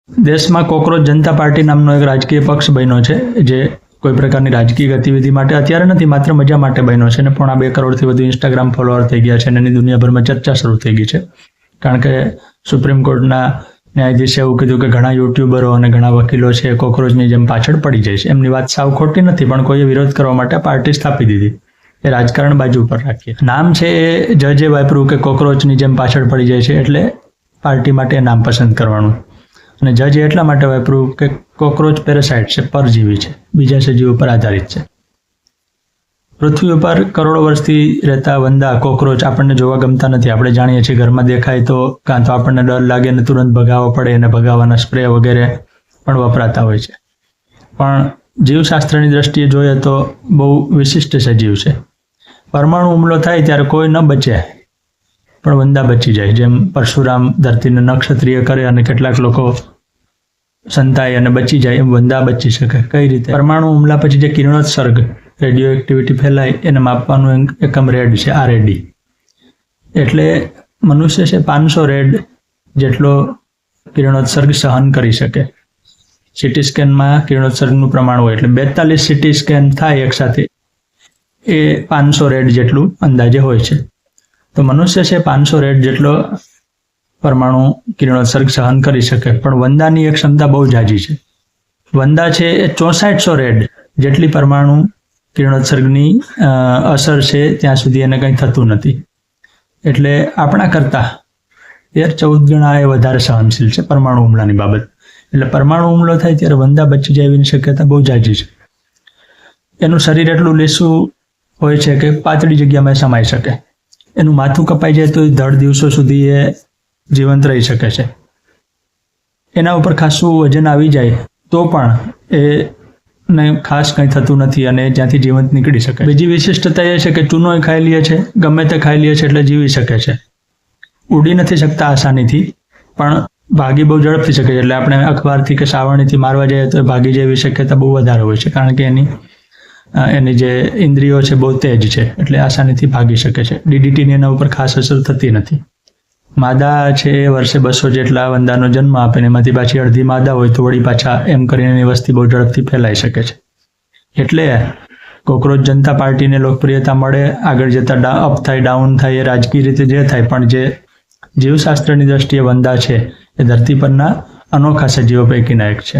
દેશમાં કોકરોચ જનતા પાર્ટી નામનો એક રાજકીય પક્ષ બન્યો છે, જે કોઈ પ્રકારની રાજકીય ગતિવિધિ માટે અત્યારે નથી, માત્ર મજા માટે બન્યો છે અને 2.5 કરોડથી વધુ ઇન્સ્ટાગ્રામ ફોલોઅર થઈ ગયા છે અને એની દુનિયાભરમાં ચર્ચા શરૂ થઈ ગઈ છે. કારણ કે સુપ્રીમ કોર્ટના ન્યાયાધીશે એવું કીધું કે ઘણા યુટ્યુબરો અને ઘણા વકીલો છે કોકરોચની જેમ પાછળ પડી જાય છે. એમની વાત સાવ ખોટી નથી, પણ કોઈએ વિરોધ કરવા માટે પાર્ટી સ્થાપી દીધી. એ રાજકારણ બાજુ ઉપર રાખીએ. નામ છે એ જજે વાપર્યું કે કોકરોચની જેમ પાછળ પડી જાય છે, એટલે પાર્ટી માટે એ નામ પસંદ કરવાનું. અને જજે એટલા માટે વાપર્યું કે કોકરોચ પેરાસાઇટ છે, પરજીવી છે, બીજા સજીવો પર આધારિત છે. પૃથ્વી ઉપર કરોડો વર્ષથી રહેતા વંદા કોકરોચ આપણને જોવા ગમતા નથી. આપણે જાણીએ છીએ ઘરમાં દેખાય તો કાં તો આપણને ડર લાગે ને તુરંત ભગાવવો પડે, અને ભગાવવાના સ્પ્રે વગેરે પણ વપરાતા હોય છે. પણ જીવશાસ્ત્રની દ્રષ્ટિએ જોઈએ તો બહુ વિશિષ્ટ સજીવ છે. પરમાણુ હુમલો થાય ત્યારે કોઈ ન બચે, પણ વંદા બચી જાય. જેમ પરશુરામ ધરતીને નક્ષત્રિય કરે અને કેટલાક લોકો સંતાય અને બચી જાય, એમ વંદા બચી શકે. કઈ રીતે? પરમાણુ હુમલા પછી જે કિરણોત્સર્ગ રેડિયો એક્ટિવિટી ફેલાય એને માપવાનું એકમ રેડ છે, RAD. એટલે મનુષ્ય છે 500 રેડ જેટલો કિરણોત્સર્ગ સહન કરી શકે. CT સ્કેનમાં કિરણોત્સર્ગનું પ્રમાણ હોય, એટલે 42 CT સ્કેન થાય એકસાથે, એ 500 રેડ જેટલું અંદાજે હોય છે. તો મનુષ્ય છે 500 રેડ જેટલો પરમાણુ કિરણોત્સર્ગ સહન કરી શકે. પણ વંદાની એક ક્ષમતા બહુ જાજી છે. વંદા છે એ 6400 રેડ જેટલી પરમાણુ કિરણોત્સર્ગની અસર છે, ત્યાં સુધી એને કંઈ થતું નથી. એટલે આપણા કરતાં 13-14 ગણા એ વધારે સહનશીલ છે પરમાણુ હુમલાની બાબત. એટલે પરમાણુ હુમલો થાય ત્યારે વંદા બચી જાય એવી શક્યતા બહુ જાજી છે. એનું શરીર એટલું લીસું હોય છે કે પાતળી જગ્યામાં સમાઈ શકે. એનું માથું કપાઈ જાય તો 10 દિવસો સુધી એ જીવંત રહી શકે છે. એના ઉપર ખાસું વજન આવી જાય તો પણ એને ખાસ કંઈ થતું નથી અને જ્યાંથી જીવંત નીકળી શકે. બીજી વિશિષ્ટતા એ છે કે ચૂનોય ખાઈ લે છે, ગમે તે ખાઈ લે છે, એટલે જીવી શકે છે. ઉડી નથી શકતા આસાનીથી, પણ ભાગી બહુ ઝડપથી શકે છે. એટલે આપણે અખબારથી કે સાવરણીથી મારવા જઈએ તો ભાગી જાય એવી શક્યતા બહુ વધારે હોય છે, કારણ કે એની જે ઇન્દ્રિયો છે બહુ તેજ છે, એટલે આસાનીથી ભાગી શકે છે. DDTની એના ઉપર ખાસ અસર થતી નથી. માદા છે એ વર્ષે 200 જેટલા વંદાનો જન્મ આપે, એમાંથી પાછી અડધી માદા હોય તો વળી પાછા એમ કરીને એની વસ્તી બહુ ઝડપથી ફેલાઈ શકે છે. એટલે કોકરોચ જનતા પાર્ટીને લોકપ્રિયતા મળે, આગળ જતાં અપ થાય ડાઉન થાય, એ રાજકીય રીતે જે થાય, પણ જે જીવશાસ્ત્રની દ્રષ્ટિએ વંદા છે એ ધરતી પરના અનોખા સજીવો પૈકીના એક છે.